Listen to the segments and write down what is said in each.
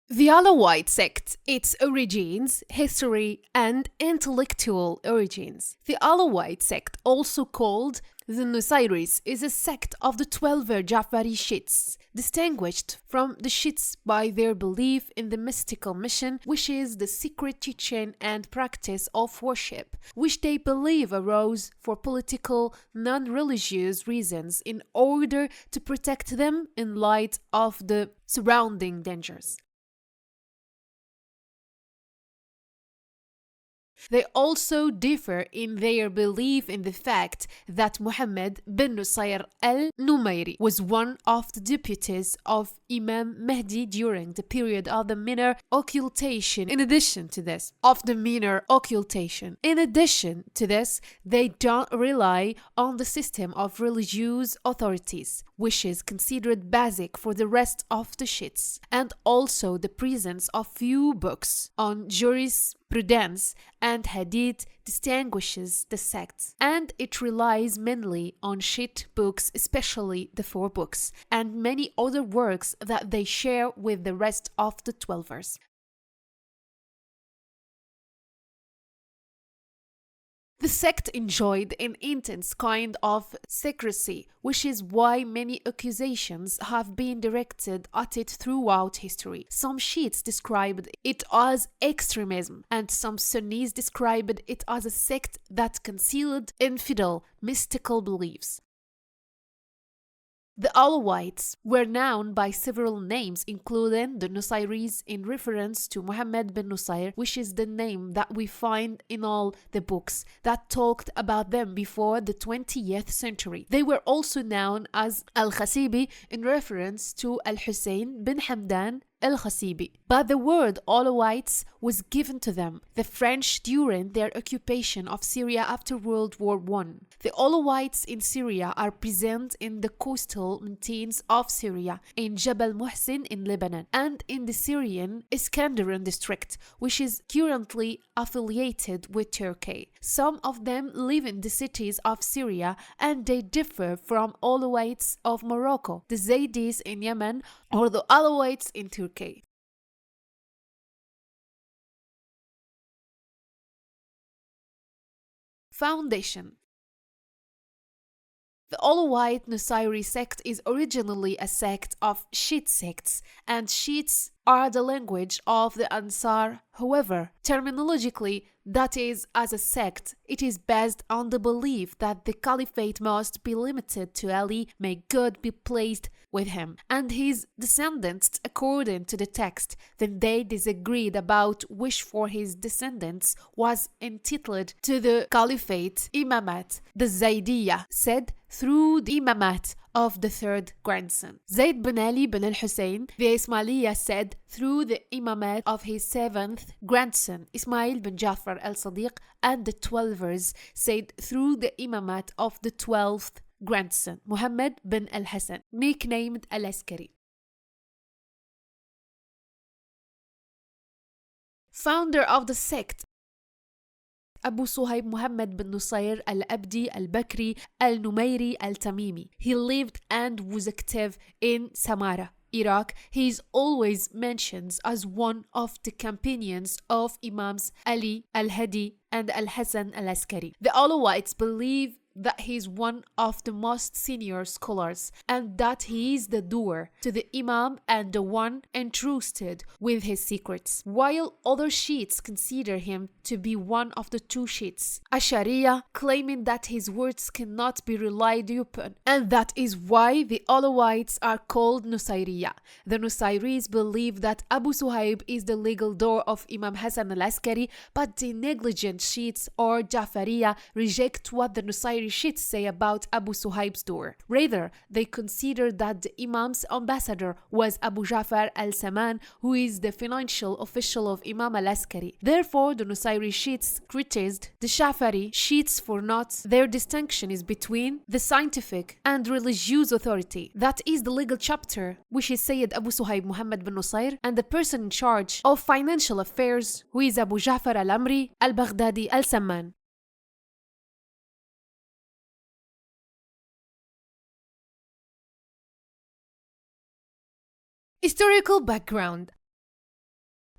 The Alawite sect, its origins, history, and intellectual origins. The Alawite sect, also called the Nusayris, is a sect of the 12 Jafari Shiites, distinguished from the Shiites by their belief in the mystical mission, which is the secret teaching and practice of worship, which they believe arose for political, non-religious reasons in order to protect them in light of the surrounding dangers. They also differ in their belief in the fact that Muhammad bin Nusayr al-Numayri was one of the deputies of Imam Mahdi during the period of the minor occultation. In addition to this, they don't rely on the system of religious authorities, which is considered basic for the rest of the Shiites, and also the presence of few books on jurisprudence and hadith distinguishes the sects, and it relies mainly on Shiite books, especially the four books, and many other works that they share with the rest of the Twelvers. The sect enjoyed an intense kind of secrecy, which is why many accusations have been directed at it throughout history. Some Shiites described it as extremism, and some Sunnis described it as a sect that concealed infidel, mystical beliefs. The Alawites were known by several names, including the Nusayris in reference to Muhammad bin Nusayr, which is the name that we find in all the books that talked about them before the 20th century. They were also known as Al-Khasibi in reference to Al-Hussein bin Hamdan Al-Khasibi. But the word Alawites was given to them, the French, during their occupation of Syria after World War I. The Alawites in Syria are present in the coastal mountains of Syria, in Jabal Muhsin in Lebanon, and in the Syrian Iskenderun district, which is currently affiliated with Turkey. Some of them live in the cities of Syria, and they differ from Alawites of Morocco, the Zaydis in Yemen, or the Alawites in Turkey. Foundation. The Alawite Nusayri sect is originally a sect of Shiite sects, and Shiites are the language of the Ansar. However, terminologically, that is, as a sect, it is based on the belief that the caliphate must be limited to Ali, may God be pleased with him, and his descendants according to the text. Then they disagreed about which for his descendants was entitled to the caliphate imamat. The Zaydiyah said through the imamat of the third grandson. Zayd bin Ali bin al-Hussein, the Ismailiyah, said through the imamat of his seventh grandson, Ismail bin Jafar al-Sadiq, and the Twelvers said through the imamat of the 12th grandson, Muhammad bin al-Hassan, nicknamed al-Askari. Founder of the sect, Abu Suhaib Muhammad bin Nusayr al-Abdi al-Bakri al-Numayri al-Tamimi. He lived and was active in Samarra, Iraq. He is always mentioned as one of the companions of Imams Ali al-Hadi and al-Hassan al-Askari. The Alawites believe that he is one of the most senior scholars, and that he is the doer to the Imam and the one entrusted with his secrets, while other Shiites consider him to be one of the two Shiites, Ashariya, claiming that his words cannot be relied upon, and that is why the Alawites are called Nusayriya. The Nusayris believe that Abu Suhaib is the legal door of Imam Hassan al-Askari, but the negligent Shiites or Jafariya reject what the Nusayri Shiites say about Abu Suhaib's door. Rather, they consider that the Imam's ambassador was Abu Jafar al-Saman, who is the financial official of Imam al-Askari. Therefore, the Nusayri Shiites criticized the Jafari Shiites for not. Their distinction is between the scientific and religious authority, that is the legal chapter, which is Sayyid Abu Suhaib Muhammad bin Nusayr, and the person in charge of financial affairs, who is Abu Jafar al-Amri al-Baghdadi al-Samman. Historical background.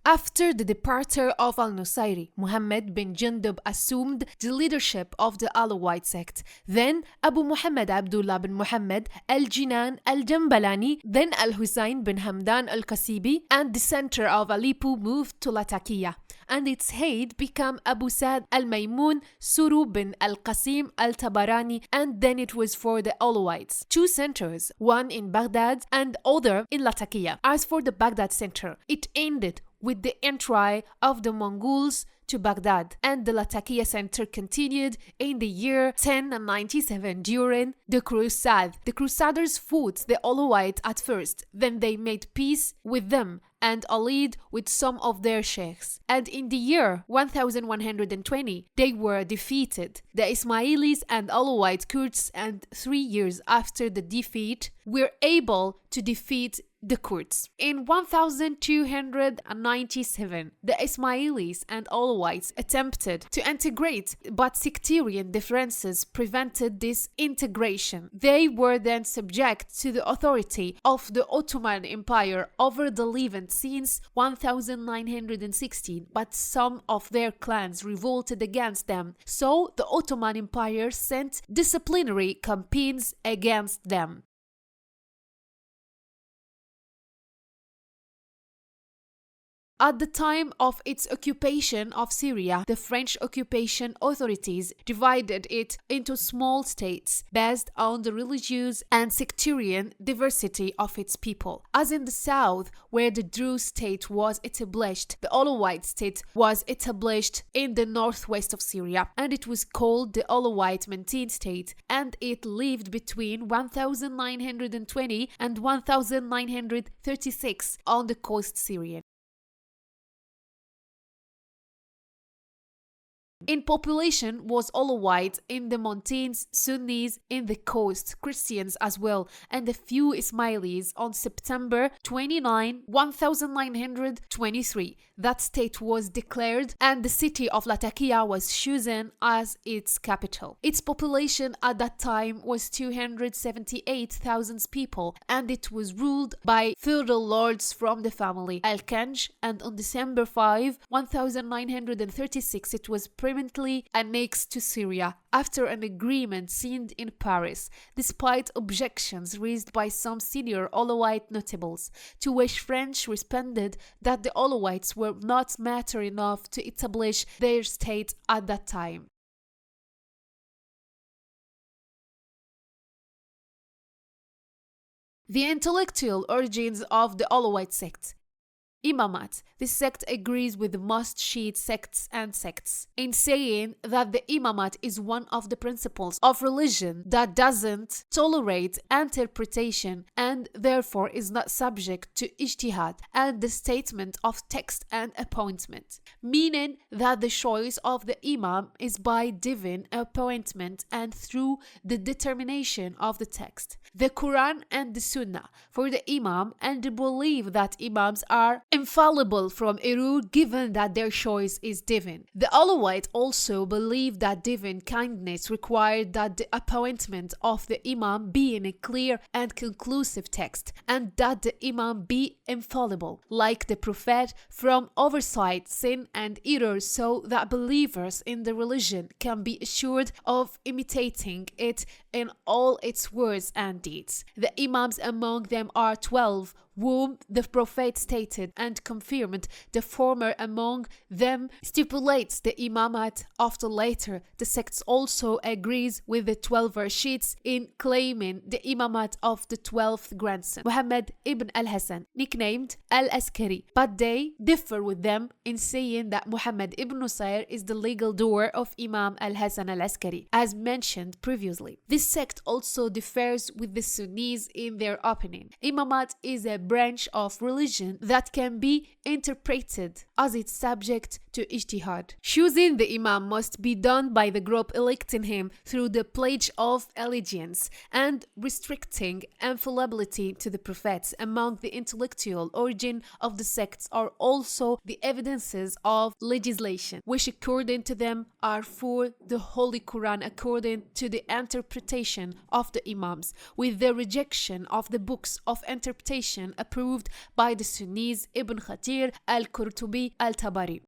After the departure of al-Nusayri, Muhammad bin Jundub assumed the leadership of the Alawite sect. Then Abu Muhammad Abdullah bin Muhammad al-Jinan al-Jambalani, then al-Hussein bin Hamdan al-Qasibi, and the center of Aleppo moved to Latakia, and its head became Abu Sa'd al-Maymun Suru bin al-Qasim al-Tabarani, and then it was for the Alawites. Two centers, one in Baghdad and other in Latakia. As for the Baghdad center, it ended with the entry of the Mongols to Baghdad, and the Latakia center continued in the year 1097 during the Crusade. The Crusaders fought the Alawites at first, then they made peace with them and allied with some of their sheikhs. And in the year 1120, they were defeated. The Ismailis and Alawite Kurds, and 3 years after the defeat, were able to defeat the Kurds. In 1297, the Ismailis and Alawites attempted to integrate, but sectarian differences prevented this integration. They were then subject to the authority of the Ottoman Empire over the Levant since 1916, but some of their clans revolted against them, so the Ottoman Empire sent disciplinary campaigns against them. At the time of its occupation of Syria, the French occupation authorities divided it into small states based on the religious and sectarian diversity of its people. As in the south, where the Druze state was established, the Alawite state was established in the northwest of Syria, and it was called the Alawite Mountain State, and it lived between 1920 and 1936 on the coast Syrian. In population was Alawite in the mountains, Sunnis in the coast, Christians as well, and a few Ismailis. On September 29, 1923. That state was declared and the city of Latakia was chosen as its capital. Its population at that time was 278,000 people, and it was ruled by feudal lords from the family Al-Kanj, and on December 5, 1936 it was permanently annexed to Syria after an agreement signed in Paris, despite objections raised by some senior Alawite notables, to which French responded that the Alawites were not mature enough to establish their state at that time. The intellectual origins of the Alawite sect. Imamat. This sect agrees with most Shiite sects in saying that the Imamat is one of the principles of religion that doesn't tolerate interpretation and therefore is not subject to ijtihad and the statement of text and appointment, meaning that the choice of the Imam is by divine appointment and through the determination of the text, the Quran and the Sunnah for the Imam, and they believe that Imams are infallible from error given that their choice is divine. The Alawites also believe that divine kindness required that the appointment of the Imam be in a clear and conclusive text, and that the Imam be infallible, like the Prophet, from oversight, sin and error, so that believers in the religion can be assured of imitating it in all its words and deeds. The Imams among them are 12, whom the Prophet stated and confirmed. The former among them stipulates the Imamat of the latter. The sect also agrees with the 12 Rashids in claiming the Imamat of the 12th grandson, Muhammad ibn al-Hasan, nicknamed al-Askari, but they differ with them in saying that Muhammad ibn Nusayr is the legal doer of Imam al-Hasan al-Askari, as mentioned previously. This sect also differs with the Sunnis in their opinion. Imamat is a branch of religion that can be interpreted as it's subject to ijtihad. Choosing the Imam must be done by the group electing him through the pledge of allegiance, and restricting infallibility to the prophets. Among the intellectual origin of the sects are also the evidences of legislation, which according to them are for the Holy Quran according to the interpretation interpretation of the Imams, with the rejection of the books of interpretation approved by the Sunnis Ibn Khatir, al-Qurtubi, al-Tabari.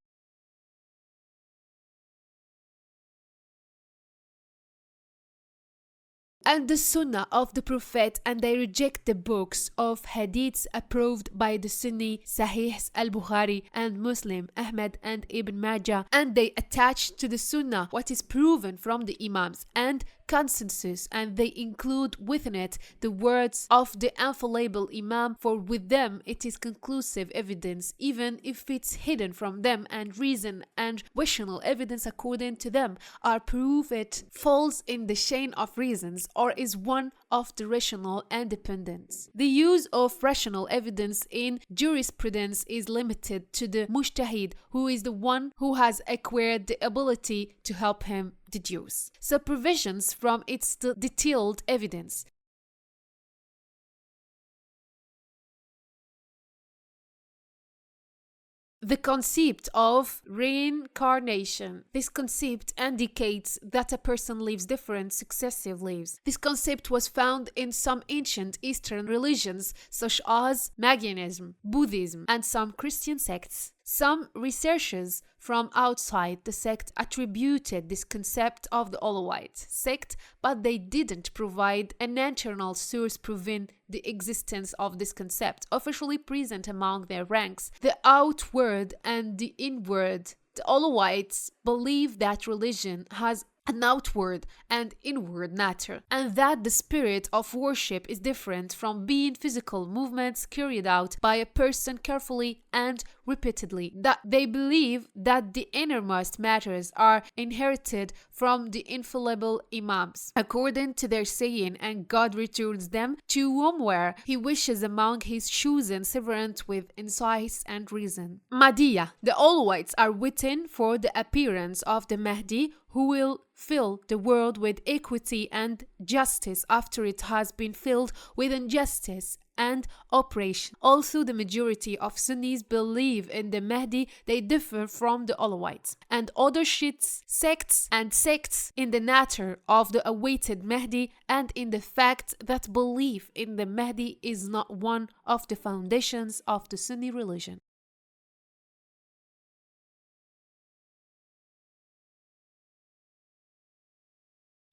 And the Sunnah of the Prophet, and they reject the books of hadiths approved by the Sunni Sahihs al-Bukhari and Muslim, Ahmad and Ibn Majah, and they attach to the Sunnah what is proven from the Imams and consensus, and they include within it the words of the infallible Imam, for with them it is conclusive evidence, even if it's hidden from them, and reason and rational evidence according to them are proof it falls in the chain of reasons or is one of the rational independence. The use of rational evidence in jurisprudence is limited to the mujtahid, who is the one who has acquired the ability to help him deduce supervisions from its detailed evidence. The concept of reincarnation. This concept indicates that a person lives different successive lives. This concept was found in some ancient Eastern religions such as Magianism, Buddhism, and some Christian sects. Some researchers from outside the sect attributed this concept of the Alawites sect, but they didn't provide an internal source proving the existence of this concept officially present among their ranks. The outward and the inward. The Alawites believe that religion has an outward and inward nature, and that the spirit of worship is different from being physical movements carried out by a person carefully and repeatedly. That they believe that the innermost matters are inherited from the infallible Imams, according to their saying, and God returns them to whomsoever He wishes among His chosen servants with insight and reason. Mahdiya. The Alawites are waiting for the appearance of the Mahdi, who will fill the world with equity and justice after it has been filled with injustice and oppression. Also, the majority of Sunnis believe in the Mahdi. They differ from the Alawites and other Shiites, sects in the nature of the awaited Mahdi and in the fact that belief in the Mahdi is not one of the foundations of the Sunni religion.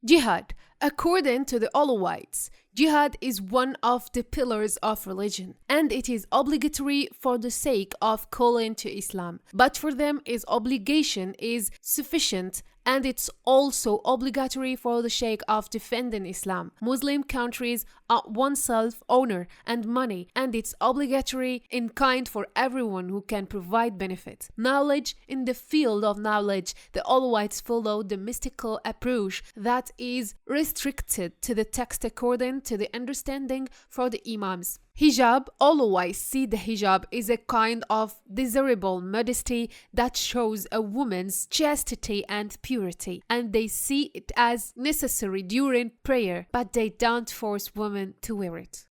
Jihad. According to the Alawites, jihad is one of the pillars of religion, and it is obligatory for the sake of calling to Islam. But for them, its obligation is sufficient, and it's also obligatory for the sake of defending Islam. Muslim countries are oneself honor and money, and it's obligatory in kind for everyone who can provide benefit. Knowledge. In the field of knowledge, the Alawites follow the mystical approach that is restricted to the text according to the understanding for the Imams. Hijab. Alawites see the hijab is a kind of desirable modesty that shows a woman's chastity and purity, and they see it as necessary during prayer, but they don't force women to wear it.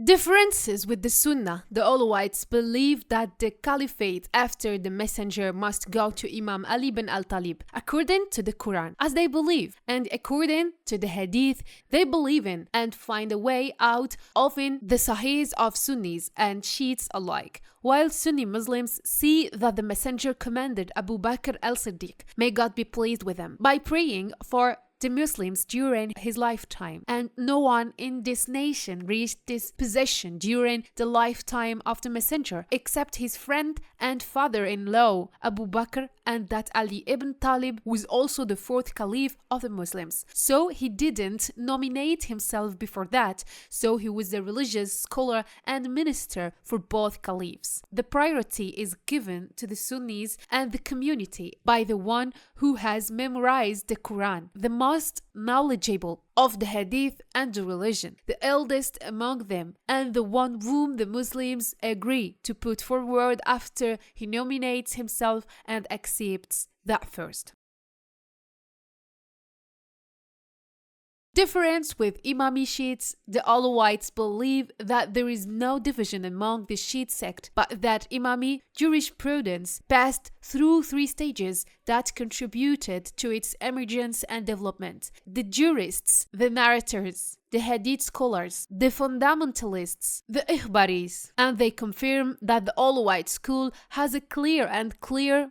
Differences with the Sunnah. The Alawites believe that the caliphate after the messenger must go to Imam Ali bin al-Talib according to the Quran, as they believe, and according to the Hadith they believe in, and find a way out of in the Sahihs of Sunnis and Shiites alike. While Sunni Muslims see that the messenger commanded Abu Bakr al-Siddiq, may God be pleased with him, by praying for the Muslims during his lifetime, and no one in this nation reached this position during the lifetime of the messenger except his friend and father-in-law Abu Bakr, and that Ali ibn Talib was also the fourth caliph of the Muslims. So he didn't nominate himself before that, so he was a religious scholar and minister for both caliphs. The priority is given to the Sunnis and the community by the one who has memorized the Quran, the most knowledgeable of the Hadith and the religion, the eldest among them, and the one whom the Muslims agree to put forward after he nominates himself and accepts that first. Difference with Imami Shiites, the Alawites believe that there is no division among the Shiite sect, but that Imami jurisprudence passed through three stages that contributed to its emergence and development: the jurists, the narrators, the Hadith scholars, the fundamentalists, the Ikhbaris, and they confirm that the Alawite school has a clear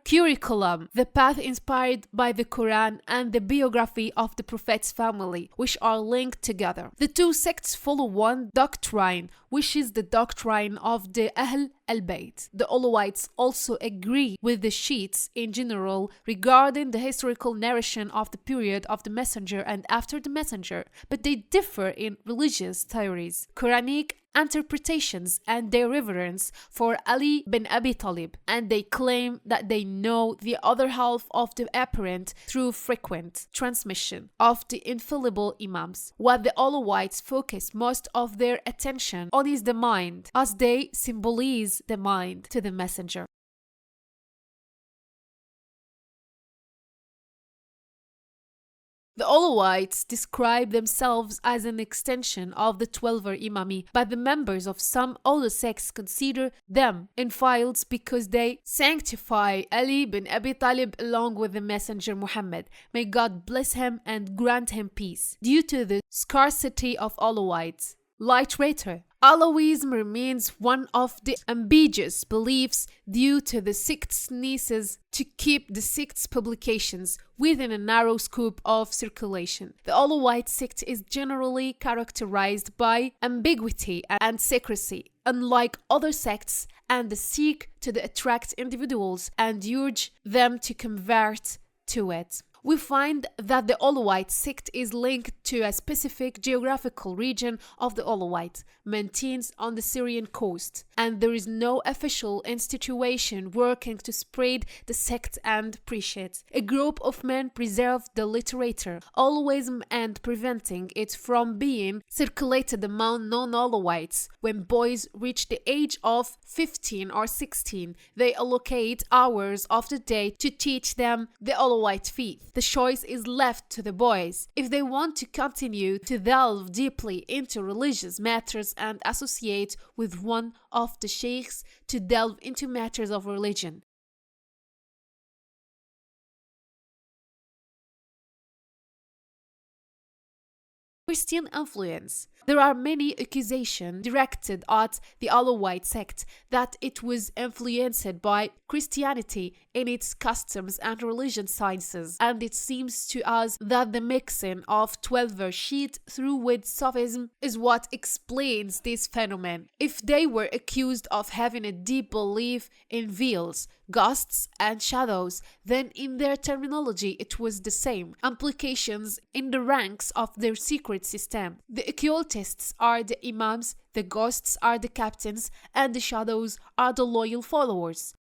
curriculum, the path inspired by the Quran and the biography of the Prophet's family, which are linked together. The two sects follow one doctrine, which is the doctrine of the Ahl al-Bayt. The Alawites also agree with the Shiites in general regarding the historical narration of the period of the Messenger and after the Messenger, but they differ in religious theories, Quranic interpretations, and their reverence for Ali bin Abi Talib, and they claim that they know the other half of the apparent through frequent transmission of the infallible Imams. What the Alawites focus most of their attention on is the mind, as they symbolize the mind to the Messenger. The Alawites describe themselves as an extension of the Twelver Imami, but the members of some other sects consider them infidels because they sanctify Ali bin Abi Talib along with the Messenger Muhammad. May God bless him and grant him peace. Due to the scarcity of Alawites literature, Alawism remains one of the ambiguous beliefs due to the sect's needs to keep the sect's publications within a narrow scope of circulation. The Alawite sect is generally characterized by ambiguity and secrecy, unlike other sects, and seek to attract individuals and urge them to convert to it. We find that the Alawite sect is linked to a specific geographical region of the Alawites, maintained on the Syrian coast, and there is no official institution working to spread the sect and preach it. A group of men preserve the literature, Alawism, and preventing it from being circulated among non-Alawites. When boys reach the age of 15 or 16, they allocate hours of the day to teach them the Alawite faith. The choice is left to the boys. If they want to continue to delve deeply into religious matters and associate with one of the sheikhs to delve into matters of religion. Christian influence. There are many accusations directed at the Alawite sect that it was influenced by Christianity in its customs and religion sciences, and it seems to us that the mixing of Twelver Shiite through with Sufism is what explains this phenomenon. If they were accused of having a deep belief in veils, ghosts, and shadows, then in their terminology it was the same implications in the ranks of their secret system. The occultists are the imams, the ghosts are the captains, and the shadows are the loyal followers.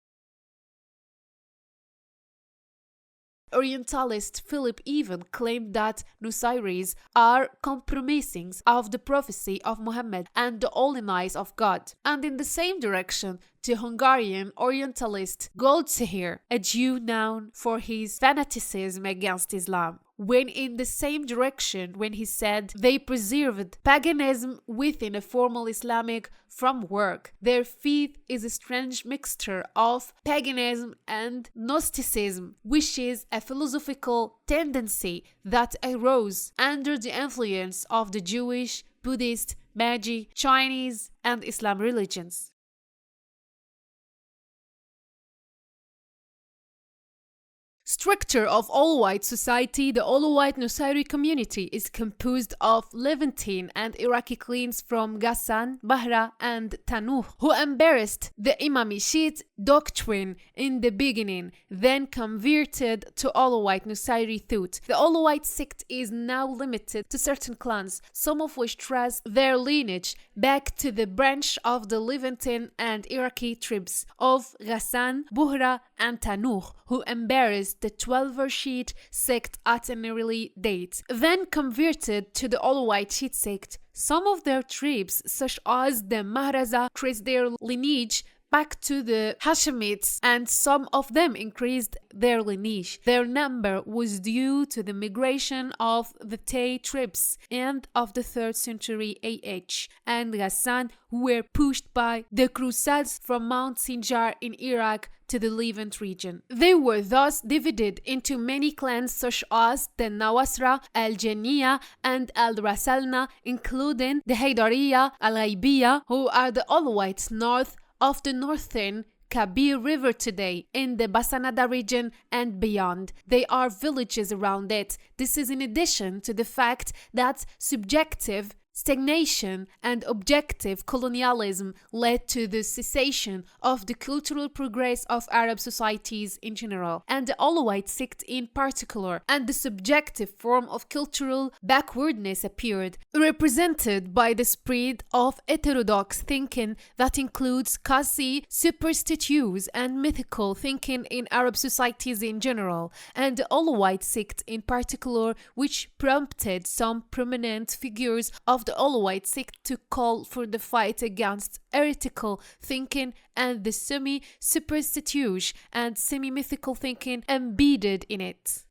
Orientalist Philip even claimed that Nusayris are compromisings of the prophecy of Muhammad and the holy eyes of God. And in the same direction, the Hungarian Orientalist Goldsheer, a Jew known for his fanaticism against Islam, went in the same direction when he said they preserved paganism within a formal Islamic framework. Their faith is a strange mixture of paganism and Gnosticism, which is a philosophical tendency that arose under the influence of the Jewish, Buddhist, Magi, Chinese, and Islam religions. Structure of Alawite society. The Alawite Nusayri community is composed of Levantine and Iraqi clans from Ghassan, Bahra, and Tanuh, who embraced the Imami Shiite doctrine in the beginning, then converted to Alawite Nusayri thought. The Alawite sect is now limited to certain clans, some of which trace their lineage back to the branch of the Levantine and Iraqi tribes of Ghassan, Buhra, and Tanuh, who embraced the Twelver Shiite sect at an early date, then converted to the Alawite Shiite sect. Some of their tribes, such as the Mahraza, trace their lineage back to the Hashemites, and some of them increased their lineage. Their number was due to the migration of the Tay tribes end of the 3rd century AH and Ghassan, who were pushed by the Crusades from Mount Sinjar in Iraq to the Levant region. They were thus divided into many clans such as the Nawasra, Al-Janniyah, and Al-Rasalna, including the Haydariya, Al-Ghaibiyya, who are the Alawites north of the northern Kabir River today in the Basanada region and beyond. They are villages around it. This is in addition to the fact that subjective stagnation and objective colonialism led to the cessation of the cultural progress of Arab societies in general, and the Alawite sect in particular, and the subjective form of cultural backwardness appeared, represented by the spread of heterodox thinking that includes quasi superstitious and mythical thinking in Arab societies in general, and the Alawite sect in particular, which prompted some prominent figures of the Alawite sect to call for the fight against heretical thinking and the semi-superstitious and semi-mythical thinking embedded in it.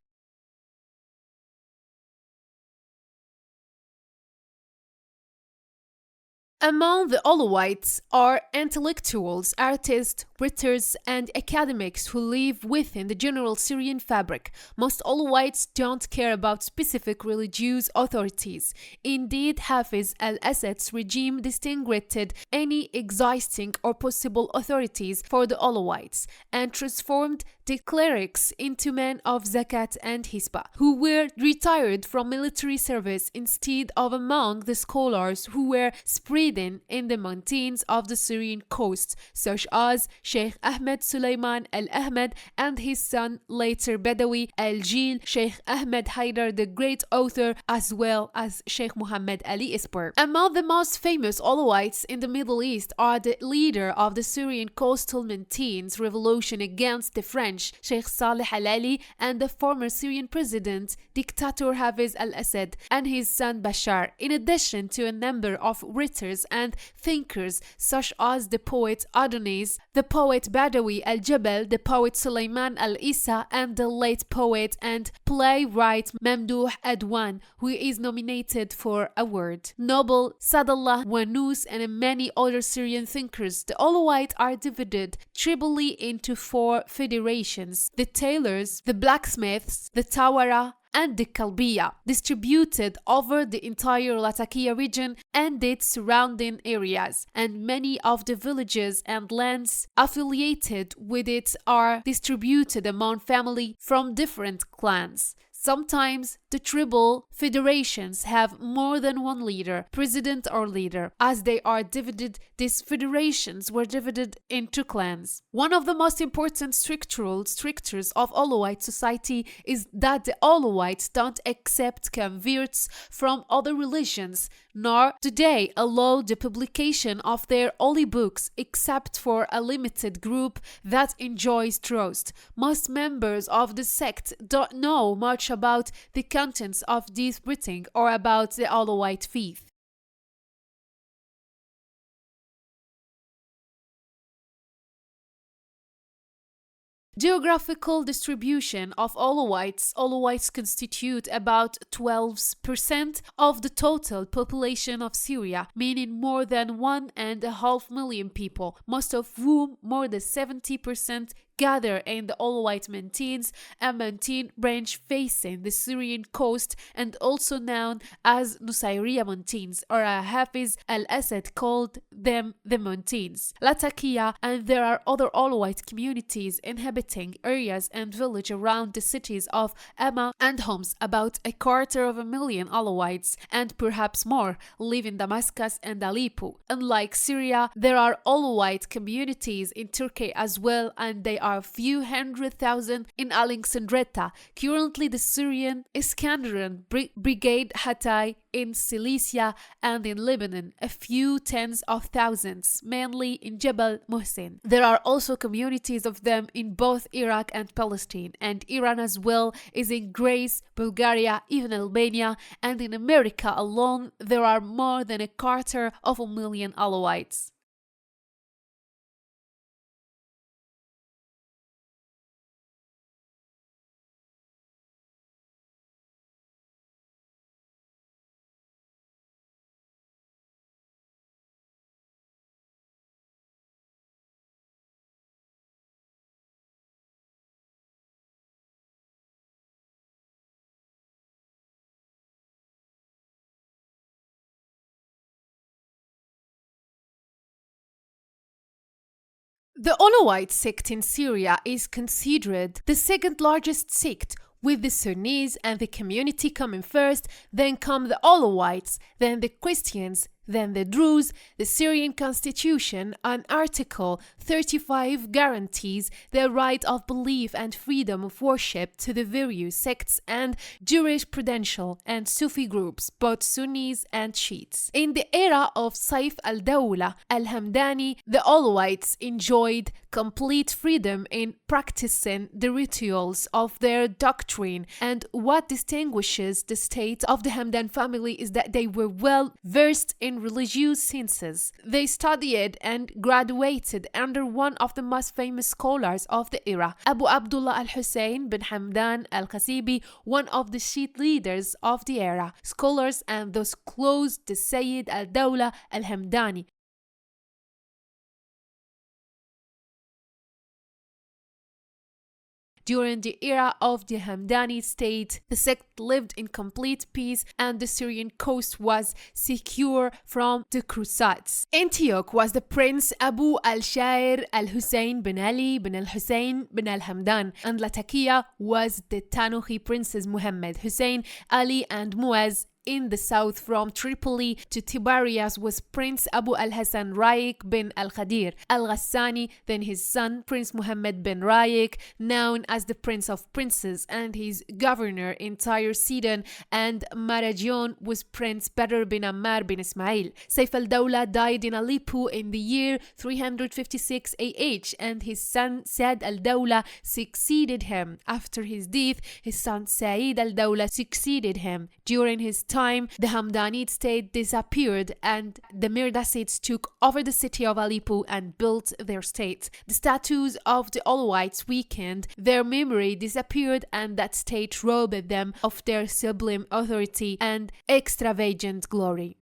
Among the Alawites are intellectuals, artists, writers, and academics who live within the general Syrian fabric. Most Alawites don't care about specific religious authorities. Indeed, Hafiz al-Assad's regime distinguished any existing or possible authorities for the Alawites and transformed the clerics into men of Zakat and Hisbah, who were retired from military service instead of among the scholars who were spread in the mountains of the Syrian coast, such as Sheikh Ahmed Sulaiman al-Ahmed and his son, later Badawi al-Jil, Sheikh Ahmed Haidar, the great author, as well as Sheikh Muhammad Ali Isper. Among the most famous Alawites in the Middle East are the leader of the Syrian coastal mountains revolution against the French, Sheikh Saleh al-Ali, and the former Syrian president, dictator Hafiz al-Assad, and his son Bashar, in addition to a number of writers and thinkers such as the poet Adonis, the poet Badawi al-Jabal, the poet Sulaiman al-Isa, and the late poet and playwright Mamdouh Adwan, who is nominated for a award. Nobel Sadallah Wanous and many other Syrian thinkers. The Alawites are divided tribally into 4 federations: the tailors, the blacksmiths, the Tawara, and the Kalbiya, distributed over the entire Latakia region and its surrounding areas, and many of the villages and lands affiliated with it are distributed among families from different clans. Sometimes the tribal federations have more than one leader, president or leader. As they are divided, these federations were divided into clans. One of the most important structural strictures of Alawite society is that the Alawites don't accept converts from other religions, nor do they allow the publication of their holy books except for a limited group that enjoys trust. Most members of the sect don't know much about the contents of this writing or about the Alawite faith. Geographical distribution of Alawites. Alawites constitute about 12% of the total population of Syria, meaning more than 1.5 million people, most of whom, more than 70%, gather in the Alawite mountains, a mountain range facing the Syrian coast and also known as Nusayriya mountains, or Hafiz al-Assad called them the mountains. Latakia, and there are other Alawite communities inhabiting areas and villages around the cities of Hama and Homs. About 250,000 Alawites, and perhaps more, live in Damascus and Aleppo. Unlike Syria, there are Alawite communities in Turkey as well, and they are a few 100,000 in Alexandretta. Currently, the Syrian Iskandarian Brigade Hatay in Cilicia and in Lebanon, a few tens of thousands, mainly in Jebel Muhsin. There are also communities of them in both Iraq and Palestine, and Iran as well is in Greece, Bulgaria, even Albania, and in America alone there are more than 250,000 Alawites. The Alawite sect in Syria is considered the second largest sect, with the Sunnis and the community coming first, then come the Alawites, then the Christians, then the Druze. The Syrian constitution on Article 35 guarantees the right of belief and freedom of worship to the various sects and jurisprudential and Sufi groups, both Sunnis and Shiites. In the era of Saif al-Dawla al-Hamdani, the Alawites enjoyed complete freedom in practicing the rituals of their doctrine, and what distinguishes the state of the Hamdan family is that they were well versed in religious sciences. They studied and graduated under one of the most famous scholars of the era, Abu Abdullah al-Hussein bin Hamdan al-Qasibi, one of the Shiite leaders of the era, scholars and those close to Sayyid al-Dawla al-Hamdani. During the era of the Hamdani state, the sect lived in complete peace and the Syrian coast was secure from the Crusades. Antioch was the Prince Abu al-Shair al-Hussein bin Ali bin al-Hussein bin al-Hamdan, and Latakia was the Tanuhi princes Muhammad, Hussein, Ali and Muaz. In the south from Tripoli to Tiberias was Prince Abu al-Hasan Raik bin al-Khadir al-Ghassani, then his son Prince Muhammad bin Raik, known as the Prince of Princes, and his governor in Tyre Sidon and Marajon was Prince Badr bin Ammar bin Ismail. Saif al-Dawla died in Aleppo in the year 356 AH, and his son Saad al-Dawla succeeded him. After his death, his son Said al-Dawla succeeded him. During his time, the Hamdanite state disappeared and the Mirdasids took over the city of Aleppo and built their state. The statues of the Alawites weakened, their memory disappeared, and that state robbed them of their sublime authority and extravagant glory.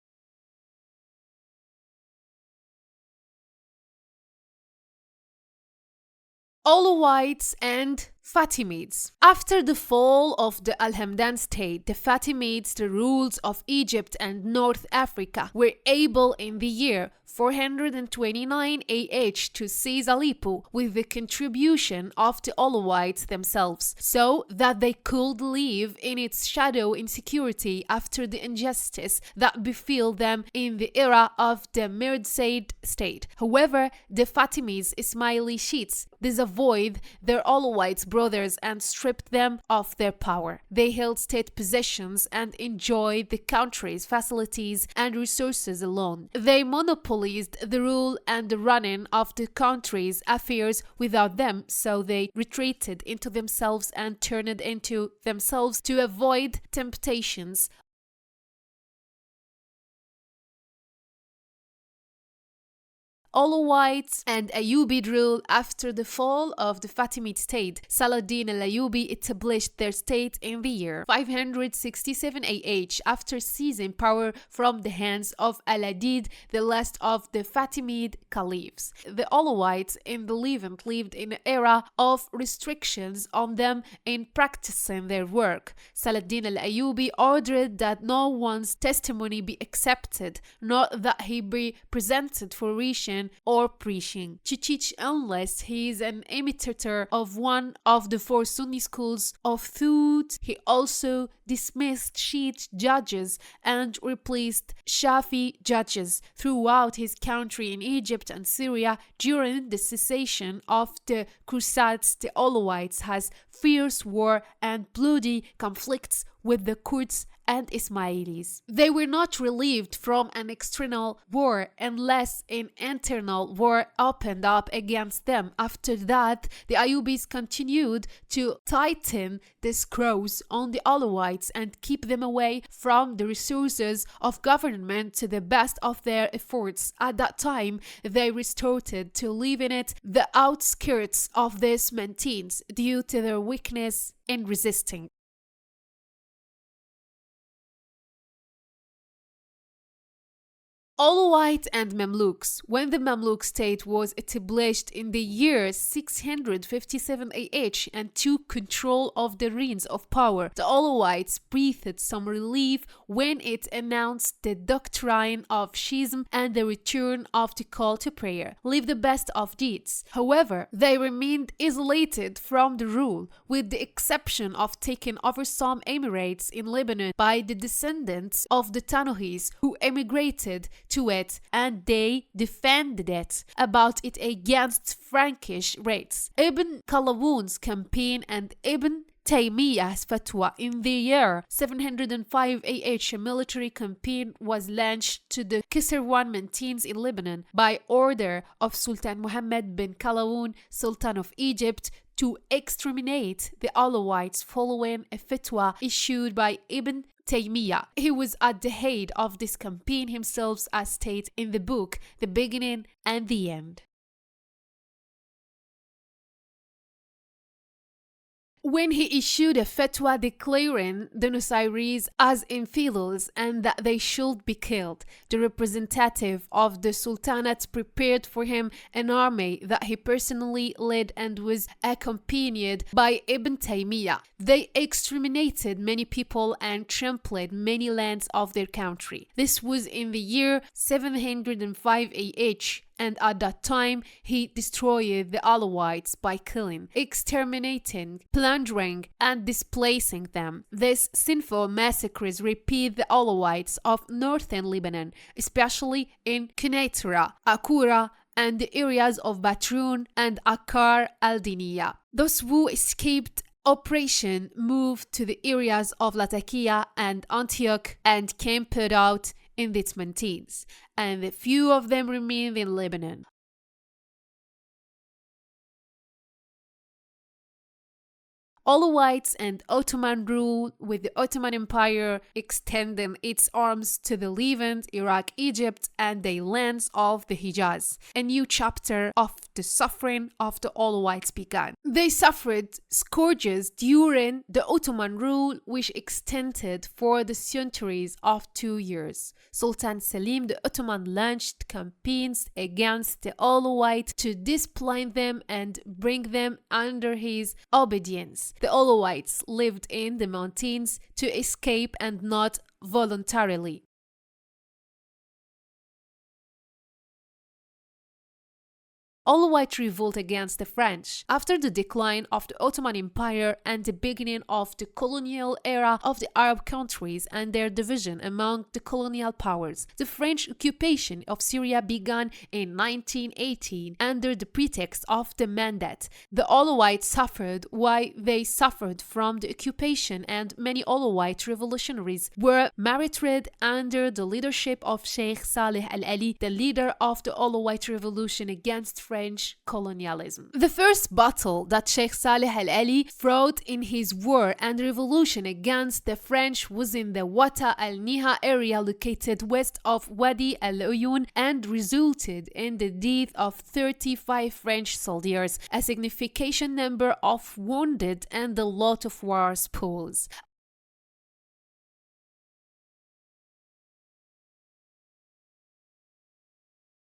Alawites and Fatimids. After the fall of the Al-Hamdan state, the Fatimids, the rulers of Egypt and North Africa, were able in the year 429 AH to seize Aleppo with the contribution of the Alawites themselves, so that they could live in its shadow in security after the injustice that befell them in the era of the Mirzaid state. However, the Fatimids, Ismaili Shiites, disavowed their Alawites brothers and stripped them of their power. They held state possessions and enjoyed the country's facilities and resources alone. They monopolized the rule and the running of the country's affairs without them, so they retreated into themselves and turned into themselves to avoid temptations Alawites and Ayyubid rule. After the fall of the Fatimid state, Saladin al-Ayyubi established their state in the year 567 AH after seizing power from the hands of Al-Adid, the last of the Fatimid caliphs. The Alawites in the Levant lived in an era of restrictions on them in practicing their work. Saladin al-Ayyubi ordered that no one's testimony be accepted, nor that he be presented for reading or preaching to teach unless he is an imitator of one of the four Sunni schools of thought. He also dismissed Shiite judges and replaced Shafi judges throughout his country in Egypt and Syria. During the cessation of the Crusades, the Alawites has fierce war and bloody conflicts with the Kurds and Ismailis. They were not relieved from an external war unless an internal war opened up against them. After that, the Ayyubis continued to tighten the screws on the Alawites and keep them away from the resources of government to the best of their efforts. At that time, they resorted to living at the outskirts of these mountains due to their weakness in resisting. Alawite and Mamluks. When the Mamluk state was established in the year 657 AH and took control of the reins of power, the Alawites breathed some relief when it announced the doctrine of Shiism and the return of the call to prayer. Leave the best of deeds. However, they remained isolated from the rule, with the exception of taking over some emirates in Lebanon by the descendants of the Tanohis who emigrated to it, and they defended it about it against Frankish raids. Ibn Qalawun's campaign and Ibn Taymiyyah's fatwa in the year 705 AH, a military campaign was launched to the Kisirwan mountains in Lebanon by order of Sultan Muhammad bin Qalawun, Sultan of Egypt, to exterminate the Alawites following a fatwa issued by Ibn Taymiyyah. He was at the head of this campaign himself, as stated in the book The Beginning and the End. When he issued a fatwa declaring the Nusayris as infidels and that they should be killed, the representative of the Sultanate prepared for him an army that he personally led and was accompanied by Ibn Taymiyyah. They exterminated many people and trampled many lands of their country. This was in the year 705 AH. And at that time, he destroyed the Alawites by killing, exterminating, plundering, and displacing them. These sinful massacres repeat the Alawites of northern Lebanon, especially in Quneitra, Akura, and the areas of Batroun and Akkar al-Diniya. Those who escaped oppression moved to the areas of Latakia and Antioch and camped out in its mountains, and a few of them remained in Lebanon. Alawites and Ottoman rule, with the Ottoman Empire extending its arms to the Levant, Iraq, Egypt, and the lands of the Hijaz. A new chapter of the suffering of the Alawites began. They suffered scourges during the Ottoman rule, which extended for the centuries of 2 years. Sultan Selim the Ottoman launched campaigns against the Alawites to discipline them and bring them under his obedience. The Alawites lived in the mountains to escape and not voluntarily. Alawite revolt against the French. After the decline of the Ottoman Empire and the beginning of the colonial era of the Arab countries and their division among the colonial powers, the French occupation of Syria began in 1918 under the pretext of the Mandate. The Alawites suffered while they suffered from the occupation, and many Alawite revolutionaries were martyred under the leadership of Sheikh Saleh al-Ali, the leader of the Alawite revolution against French colonialism. The first battle that Sheikh Saleh al-Ali fought in his war and revolution against the French was in the Wata al-Niha area located west of Wadi al-Uyun and resulted in the death of 35 French soldiers, a significant number of wounded, and a lot of war spoils.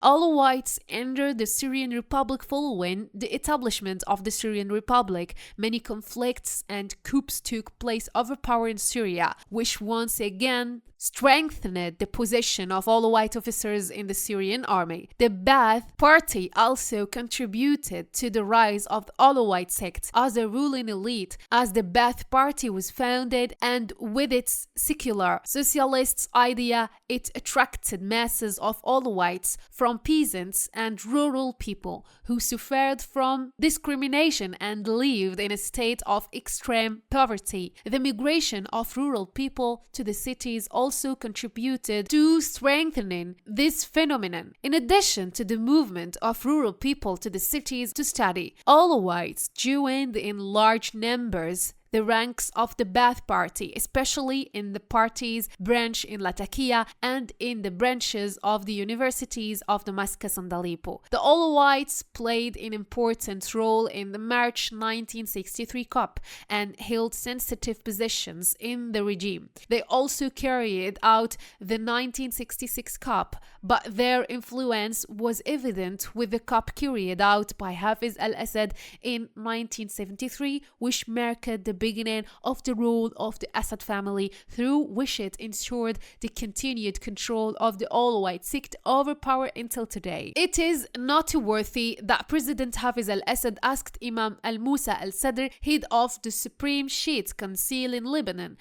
Alawites entered the Syrian Republic following the establishment of the Syrian Republic. Many conflicts and coups took place over power in Syria, which once again strengthened the position of Alawite officers in the Syrian army. The Ba'ath Party also contributed to the rise of the Alawite sect as a ruling elite, as the Ba'ath Party was founded, and with its secular socialist idea, it attracted masses of Alawites from peasants and rural people who suffered from discrimination and lived in a state of extreme poverty. The migration of rural people to the cities also contributed to strengthening this phenomenon. In addition to the movement of rural people to the cities to study, Alawites joined in large numbers the ranks of the Ba'ath Party, especially in the party's branch in Latakia and in the branches of the universities of Damascus and Aleppo. The Alawites played an important role in the March 1963 coup and held sensitive positions in the regime. They also carried out the 1966 coup, but their influence was evident with the coup carried out by Hafiz al-Assad in 1973, which marked the beginning of the rule of the Assad family, through which it ensured the continued control of the Alawite sect over power until today. It is noteworthy that President Hafiz al-Assad asked Imam al-Musa al-Sadr, head of the Supreme Shiite Council in Lebanon,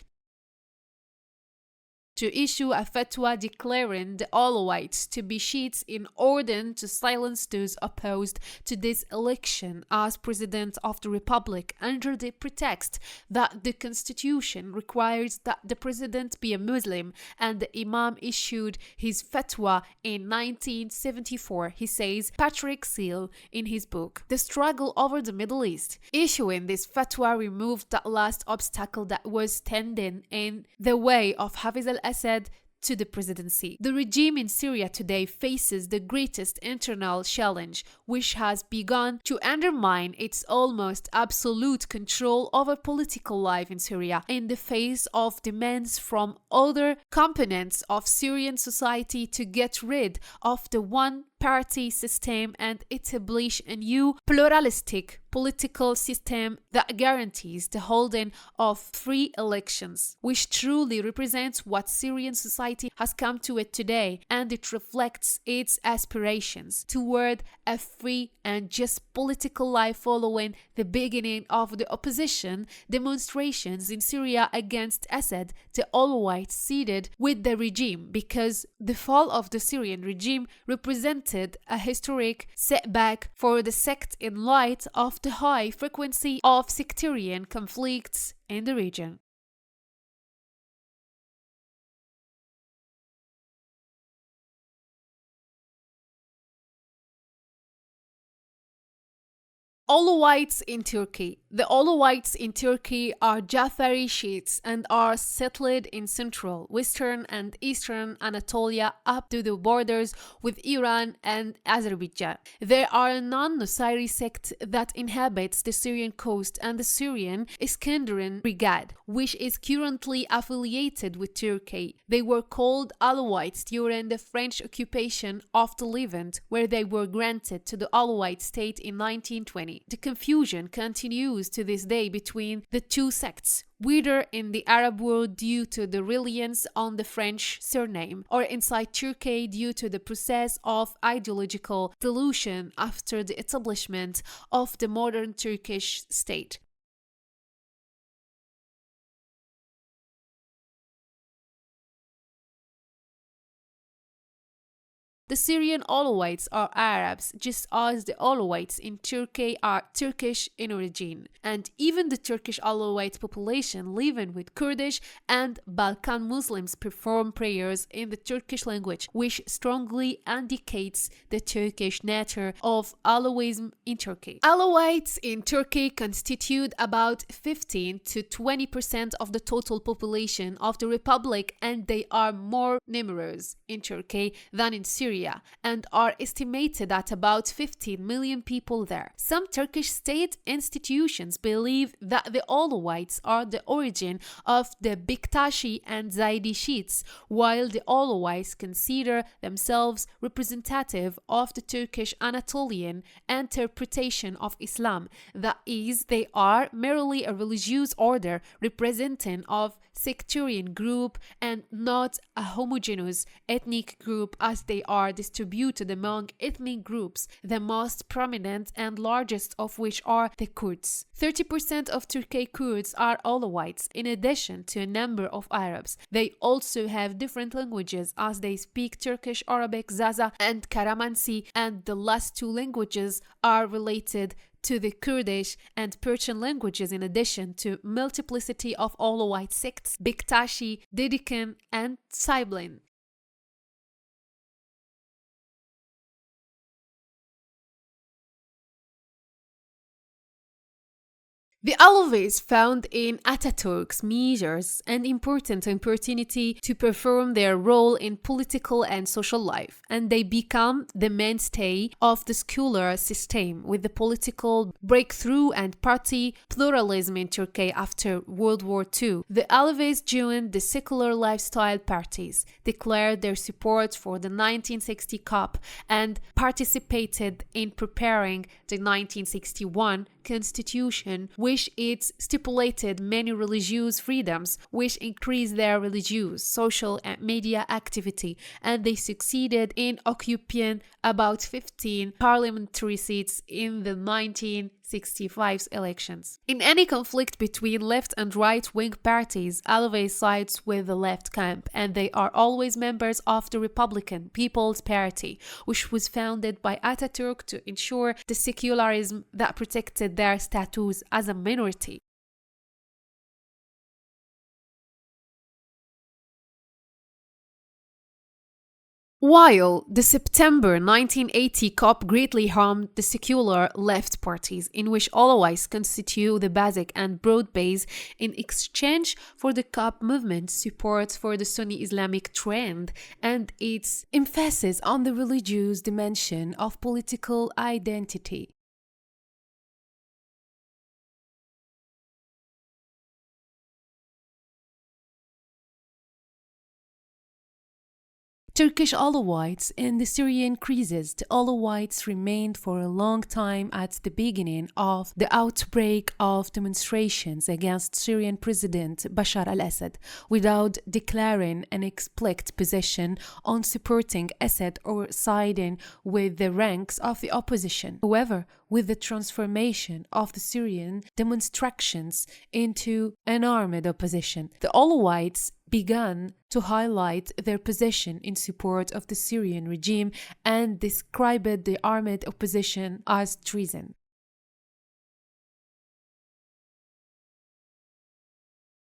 to issue a fatwa declaring the Alawites to be Shiites in order to silence those opposed to this election as President of the Republic, under the pretext that the constitution requires that the President be a Muslim, and the Imam issued his fatwa in 1974, he says Patrick Seal in his book The Struggle Over the Middle East. Issuing this fatwa removed that last obstacle that was standing in the way of Hafiz al-Assad to the presidency. The regime in Syria today faces the greatest internal challenge, which has begun to undermine its almost absolute control over political life in Syria in the face of demands from other components of Syrian society to get rid of the one-party system and establish a new pluralistic political system that guarantees the holding of free elections, which truly represents what Syrian society has come to it today, and it reflects its aspirations toward a free and just political life following the beginning of the opposition demonstrations in Syria against Assad. The Alawites sided with the regime because the fall of the Syrian regime represented a historic setback for the sect in light of the high frequency of sectarian conflicts in the region. Alawites in Turkey. The Alawites in Turkey are Jafari Shiites and are settled in central, western, and eastern Anatolia up to the borders with Iran and Azerbaijan. They are a non-Nusayri sect that inhabits the Syrian coast and the Syrian Iskandarian Brigade, which is currently affiliated with Turkey. They were called Alawites during the French occupation of the Levant, where they were granted to the Alawite state in 1920. The confusion continues to this day between the two sects, whether in the Arab world due to the reliance on the French surname, or inside Turkey due to the process of ideological dilution after the establishment of the modern Turkish state. The Syrian Alawites are Arabs, just as the Alawites in Turkey are Turkish in origin, and even the Turkish Alawite population living with Kurdish and Balkan Muslims perform prayers in the Turkish language, which strongly indicates the Turkish nature of Alawism in Turkey. Alawites in Turkey constitute about 15 to 20% of the total population of the Republic, and they are more numerous in Turkey than in Syria, and are estimated at about 15 million people there. Some Turkish state institutions believe that the Alawites are the origin of the Bektashi and Zaydi Shiites, while the Alawites consider themselves representative of the Turkish Anatolian interpretation of Islam. That is, they are merely a religious order representing of sectarian group and not a homogeneous ethnic group, as they are distributed among ethnic groups, the most prominent and largest of which are the Kurds. 30% of Turkey Kurds are Alawites, in addition to a number of Arabs. They also have different languages, as they speak Turkish, Arabic, Zaza, and Karamansi, and the last two languages are related to the Kurdish and Persian languages, in addition to multiplicity of Alawite sects, Bektashi, Dedikan, and Siblin. The Alawites found in Ataturk's measures an important opportunity to perform their role in political and social life, and they become the mainstay of the secular system with the political breakthrough and party pluralism in Turkey after World War II. The Alawites joined the secular lifestyle parties, declared their support for the 1960 COP, and participated in preparing the 1961 constitution, which it stipulated many religious freedoms, which increased their religious, social, and media activity, and they succeeded in occupying about 15 parliamentary seats in the 1965 elections. In any conflict between left and right-wing parties, Alawite sides with the left camp, and they are always members of the Republican People's Party, which was founded by Ataturk to ensure the secularism that protected their status as a minority. While the September 1980 COP greatly harmed the secular left parties, in which Alawites constitute the basic and broad base, in exchange for the COP movement's support for the Sunni Islamic trend and its emphasis on the religious dimension of political identity. Turkish Alawites in the Syrian crisis. The Alawites remained for a long time at the beginning of the outbreak of demonstrations against Syrian President Bashar al-Assad without declaring an explicit position on supporting Assad or siding with the ranks of the opposition. However, with the transformation of the Syrian demonstrations into an armed opposition, the Alawites began to highlight their position in support of the Syrian regime and described the armed opposition as treason.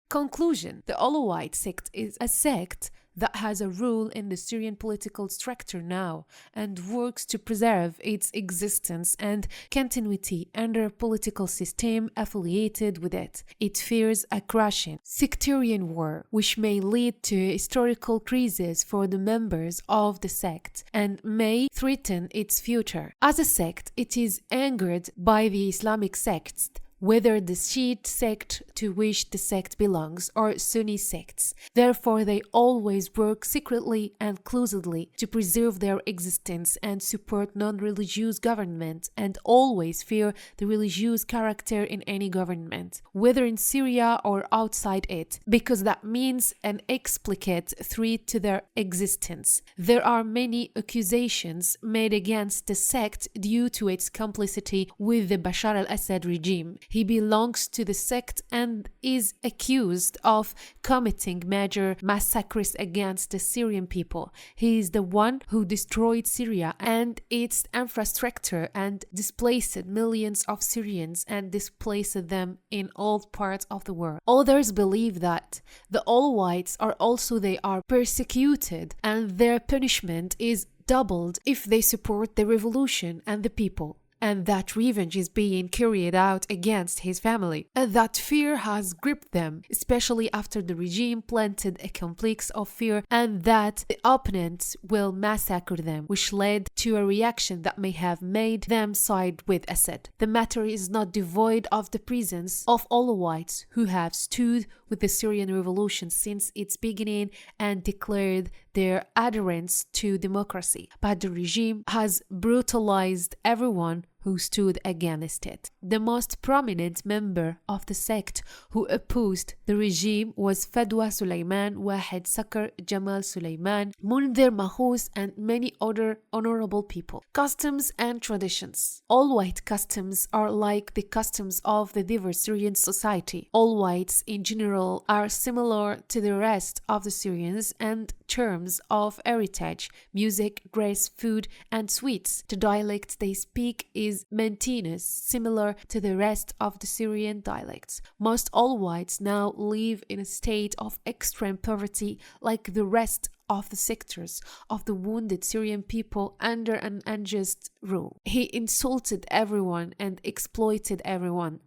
Conclusion: the Alawite sect is a sect that has a role in the Syrian political structure now and works to preserve its existence and continuity under a political system affiliated with it. It fears a crushing sectarian war, which may lead to historical crises for the members of the sect and may threaten its future. As a sect, it is angered by the Islamic sects, whether the Shiite sect to which the sect belongs or Sunni sects. Therefore, they always work secretly and closedly to preserve their existence and support non-religious government, and always fear the religious character in any government, whether in Syria or outside it, because that means an explicit threat to their existence. There are many accusations made against the sect due to its complicity with the Bashar al-Assad regime. He belongs to the sect and is accused of committing major massacres against the Syrian people. He is the one who destroyed Syria and its infrastructure and displaced millions of Syrians and displaced them in all parts of the world. Others believe that the Alawites are persecuted and their punishment is doubled if they support the revolution and the people, and that revenge is being carried out against his family, and that fear has gripped them, especially after the regime planted a complex of fear and that the opponents will massacre them, which led to a reaction that may have made them side with Assad. The matter is not devoid of the presence of Alawites who have stood with the Syrian revolution since its beginning and declared their adherence to democracy, but the regime has brutalized everyone who stood against it. The most prominent member of the sect who opposed the regime was Fadwa Suleiman, Wahid Sakr, Jamal Suleiman, Mundir Mahous, and many other honorable people. Customs and traditions. All white customs are like the customs of the diverse Syrian society. All whites in general are similar to the rest of the Syrians and terms of heritage, music, dress, food, and sweets. The dialect they speak is Mantinus, similar to the rest of the Syrian dialects. Most Alawites now live in a state of extreme poverty like the rest of the sectors of the wounded Syrian people under an unjust rule. He insulted everyone and exploited everyone.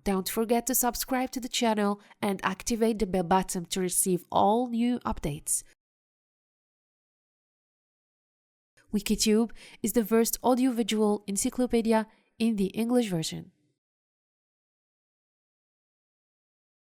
Don't forget to subscribe to the channel and activate the bell button to receive all new updates. Wikitube is the first audiovisual encyclopedia in the English version.